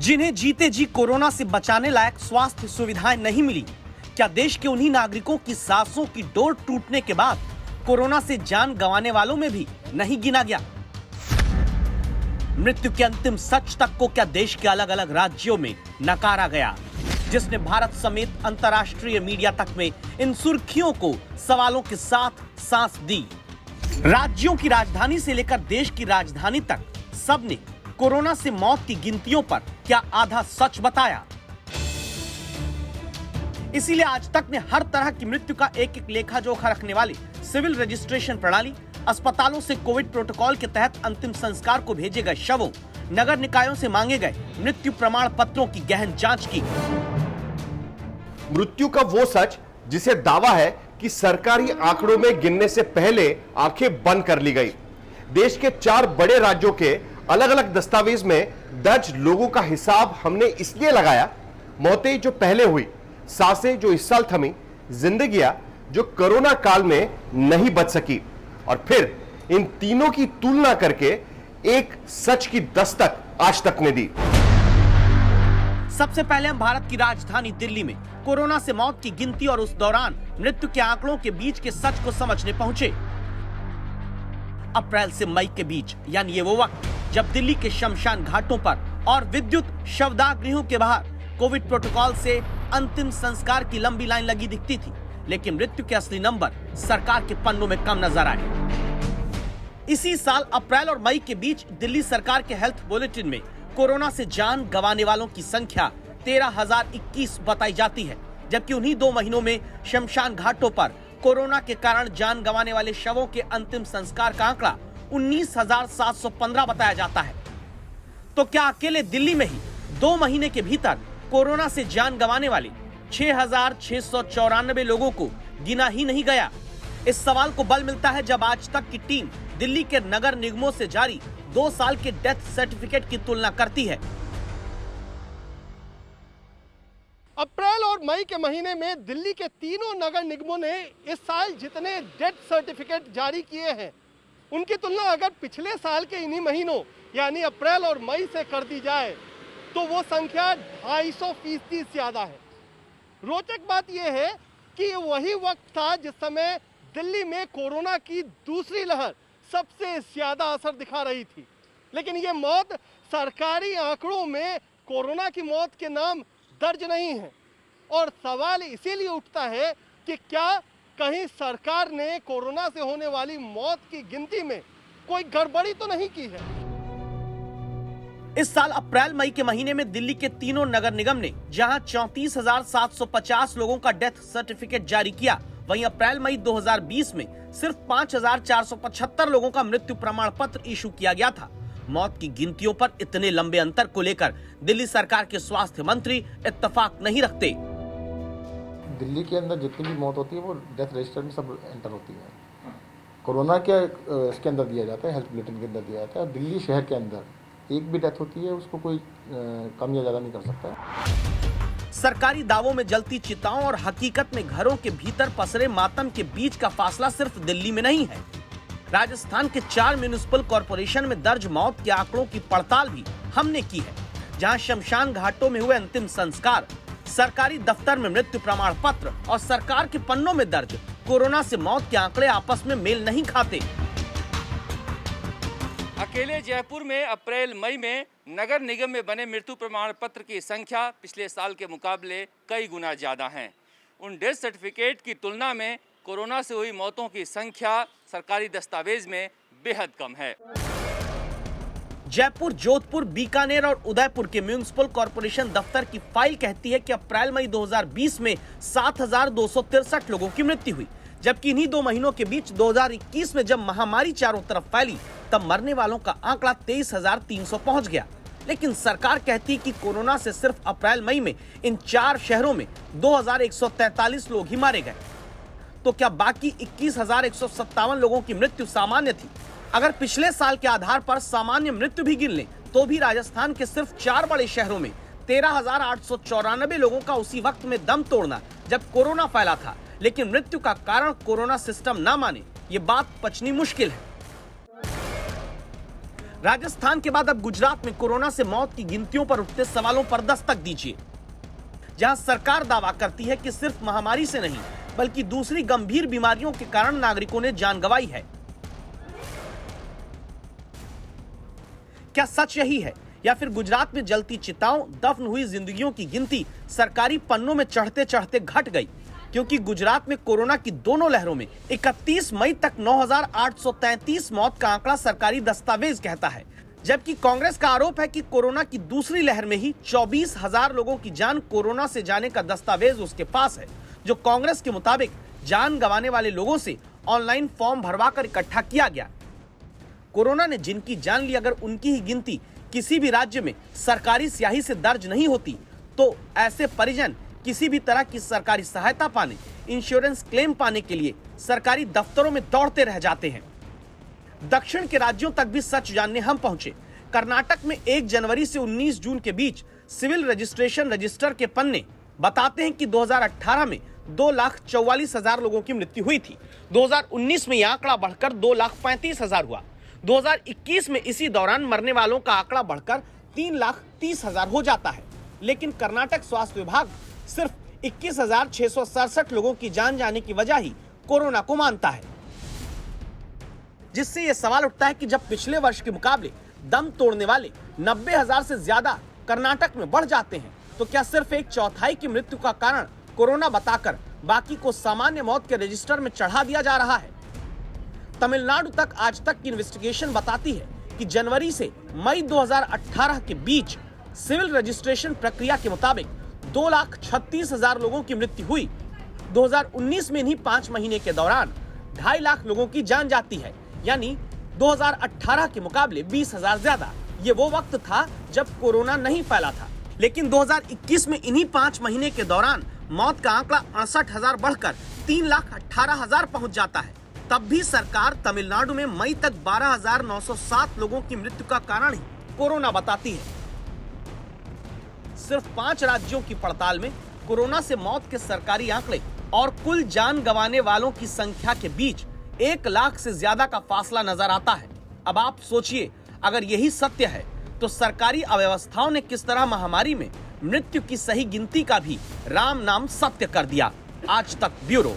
जिन्हें जीते जी कोरोना से बचाने लायक स्वास्थ्य सुविधाएं नहीं मिली, क्या देश के उन्हीं नागरिकों की सांसों की डोर टूटने के बाद कोरोना से जान गंवाने वालों में भी नहीं गिना गया? मृत्यु के अंतिम सच तक को क्या देश के अलग अलग राज्यों में नकारा गया, जिसने भारत समेत अंतर्राष्ट्रीय मीडिया तक में इन सुर्खियों को सवालों के साथ सांस दी। राज्यों की राजधानी से लेकर देश की राजधानी तक सबने कोरोना से मौत की गिनतियों पर क्या आधा सच बताया? इसीलिए आज तक ने हर तरह की मृत्यु का एक एक लेखा जोखा रखने वाली सिविल रजिस्ट्रेशन प्रणाली, अस्पतालों से कोविड प्रोटोकॉल के तहत अंतिम संस्कार को भेजे गए शवों, नगर निकायों से मांगे गए मृत्यु प्रमाण पत्रों की गहन जांच की। मृत्यु का वो सच जिसे दावा है कि सरकारी आंकड़ों में गिनने से पहले आंखें बंद कर ली गई। देश के 4 बड़े राज्यों के अलग अलग दस्तावेज में दर्ज लोगों का हिसाब हमने इसलिए लगाया, मौतें जो पहले हुई, सांसें जो इस साल थमी, जिंदगियां जो कोरोना काल में नहीं बच सकी, और फिर इन तीनों की तुलना करके एक सच की दस्तक आज तक ने दी। सबसे पहले हम भारत की राजधानी दिल्ली में कोरोना से मौत की गिनती और उस दौरान मृत्यु के आंकड़ों के बीच के सच को समझने पहुंचे। अप्रैल से मई के बीच, यानी ये वो वक्त जब दिल्ली के शमशान घाटों पर और विद्युत शवदाह गृहों के बाहर कोविड प्रोटोकॉल से अंतिम संस्कार की लंबी लाइन लगी दिखती थी, लेकिन मृत्यु के असली नंबर सरकार के पन्नों में कम नजर आए। इसी साल अप्रैल और मई के बीच दिल्ली सरकार के हेल्थ बुलेटिन में कोरोना से जान गंवाने वालों की संख्या 13,021 बताई जाती है, जबकि उन्हीं 2 महीनों में शमशान घाटों पर कोरोना के कारण जान गंवाने वाले शवों के अंतिम संस्कार का आंकड़ा 19,715 बताया जाता है। तो क्या अकेले दिल्ली में ही 2 महीने के भीतर कोरोना से जान गंवाने वाले 6,694 लोगों को गिना ही नहीं गया? इस सवाल को बल मिलता है जब आज तक की टीम दिल्ली के नगर निगमों से जारी 2 साल के डेथ सर्टिफिकेट की तुलना करती है। अप्रैल और मई के महीने में दिल्ली के तीनों नगर निगमों ने इस साल जितने डेथ सर्टिफिकेट जारी किए हैं, उनकी तुलना अगर पिछले साल के इन्हीं महीनों यानी अप्रैल और मई से कर दी जाए तो वो संख्या 250% ज्यादा है। रोचक बात यह है कि वही वक्त था जिस समय दिल्ली में कोरोना की दूसरी लहर सबसे ज्यादा असर दिखा रही थी, लेकिन ये मौत सरकारी आंकड़ों में कोरोना की मौत के नाम दर्ज नहीं है। और सवाल इसीलिए उठता है कि क्या कहीं सरकार ने कोरोना से होने वाली मौत की गिनती में कोई गड़बड़ी तो नहीं की है? इस साल अप्रैल मई के महीने में दिल्ली के तीनों नगर निगम ने जहां 34,750 लोगों का डेथ सर्टिफिकेट जारी किया, वहीं अप्रैल मई 2020 में सिर्फ 5,475 लोगों का मृत्यु प्रमाण पत्र इशू किया गया था। मौत की गिनतियों पर इतने लंबे अंतर को लेकर दिल्ली सरकार के स्वास्थ्य मंत्री इत्तेफाक नहीं रखते। दिल्ली के अंदर जितनी भी मौत होती है वो डेथ रजिस्टर में सब एंटर होती है। कोरोना के इसके अंदर दिया जाता है, हेल्थ बुलेटिन के अंदर दिया जाता है। दिल्ली शहर के अंदर एक भी डेथ होती है उसको कोई कम या ज़्यादा नहीं कर सकता। सरकारी दावों में जलती चिताओं और हकीकत में घरों के भीतर पसरे मातम के बीच का फासला सिर्फ दिल्ली में नहीं है। राजस्थान के 4 म्युनिसिपल कॉरपोरेशन में दर्ज मौत के आंकड़ों की पड़ताल भी हमने की है, जहां शमशान घाटों में हुए अंतिम संस्कार, सरकारी दफ्तर में मृत्यु प्रमाण पत्र और सरकार के पन्नों में दर्ज कोरोना से मौत के आंकड़े आपस में मेल नहीं खाते। अकेले जयपुर में अप्रैल मई में नगर निगम में बने मृत्यु प्रमाण पत्र की संख्या पिछले साल के मुकाबले कई गुना ज्यादा है। उन डेथ सर्टिफिकेट की तुलना में कोरोना से हुई मौतों की संख्या सरकारी दस्तावेज में बेहद कम है। जयपुर, जोधपुर, बीकानेर और उदयपुर के म्युनिसिपल कॉरपोरेशन दफ्तर की फाइल कहती है कि अप्रैल मई 2020 में 7,263 लोगों की मृत्यु हुई, जबकि इन्हीं 2 महीनों के बीच 2021 में जब महामारी चारों तरफ फैली तब मरने वालों का आंकड़ा 23,300 पहुंच गया। लेकिन सरकार कहती कि कोरोना से सिर्फ अप्रैल मई में इन 4 शहरों में 2,143 लोग ही मारे गए। तो क्या बाकी 21,157 लोगों की मृत्यु सामान्य थी? अगर पिछले साल के आधार पर सामान्य मृत्यु भी गिन लें तो भी राजस्थान के सिर्फ 4 बड़े शहरों में 13,894 लोगों का उसी वक्त में दम तोड़ना जब कोरोना फैला था, लेकिन मृत्यु का कारण कोरोना सिस्टम ना माने, ये बात पचनी मुश्किल है। राजस्थान के बाद अब गुजरात में कोरोना से मौत की गिनतियों पर उठते सवालों पर दस्तक दीजिए, जहां सरकार दावा करती है कि सिर्फ महामारी से नहीं बल्कि दूसरी गंभीर बीमारियों के कारण नागरिकों ने जान गंवाई है। क्या सच यही है या फिर गुजरात में जलती चिताओं, दफन हुई जिंदगियों की गिनती सरकारी पन्नों में चढ़ते चढ़ते घट गई? क्योंकि गुजरात में कोरोना की दोनों लहरों में 31 मई तक 9,833 मौत का आंकड़ा सरकारी दस्तावेज कहता है, जबकि कांग्रेस का आरोप है कि कोरोना की दूसरी लहर में ही 24,000 लोगों की जान कोरोना से जाने का दस्तावेज उसके पास है, जो कांग्रेस के मुताबिक जान गंवाने वाले लोगों से ऑनलाइन फॉर्म भरवाकर इकट्ठा किया गया। कोरोना ने जिनकी जान ली, अगर उनकी ही गिनती किसी भी राज्य में सरकारी स्याही से दर्ज नहीं होती तो ऐसे परिजन किसी भी तरह की सरकारी सहायता पाने, इंश्योरेंस क्लेम पाने के लिए सरकारी दफ्तरों में दौड़ते रह जाते हैं। दक्षिण के राज्यों तक भी सच जानने हम पहुंचे। कर्नाटक में 1 जनवरी से 19 जून के बीच सिविल रजिस्ट्रेशन रजिस्टर के पन्ने बताते हैं कि 2018 में 2,44,000 लोगों की मृत्यु हुई थी। 2019 में यह आंकड़ा बढ़कर 2,35,000 हुआ। 2021 में इसी दौरान मरने वालों का आंकड़ा बढ़कर 3,30,000 हो जाता है। लेकिन कर्नाटक स्वास्थ्य विभाग सिर्फ 21,667 लोगों की जान जाने की वजह ही कोरोना को मानता है, जिससे यह सवाल उठता है कि जब पिछले वर्ष के मुकाबले दम तोड़ने वाले 90,000 से ज्यादा कर्नाटक में बढ़ जाते हैं तो क्या सिर्फ 1/4 की मृत्यु का कारण कोरोना बताकर बाकी को सामान्य मौत के रजिस्टर में चढ़ा दिया जा रहा है? तमिलनाडु तक आज तक की इन्वेस्टिगेशन बताती है कि जनवरी से मई 2018 के बीच सिविल रजिस्ट्रेशन प्रक्रिया के मुताबिक 2,36,000 लोगों की मृत्यु हुई। 2019 में इन्हीं 5 महीने के दौरान 2.5 लाख लोगों की जान जाती है, यानी 2018 के मुकाबले 20,000 ज्यादा। ये वो वक्त था जब कोरोना नहीं फैला था। लेकिन 2021 में इन्हीं 5 महीने के दौरान मौत का आंकड़ा 68,000 बढ़कर 3,18,000 पहुंच जाता है। तब भी सरकार तमिलनाडु में मई तक 12,907 लोगों की मृत्यु का कारण ही कोरोना बताती है। सिर्फ 5 राज्यों की पड़ताल में कोरोना से मौत के सरकारी आंकड़े और कुल जान गंवाने वालों की संख्या के बीच 1 लाख से ज्यादा का फासला नजर आता है। अब आप सोचिए, अगर यही सत्य है तो सरकारी अव्यवस्थाओं ने किस तरह महामारी में मृत्यु की सही गिनती का भी राम नाम सत्य कर दिया। आज तक ब्यूरो।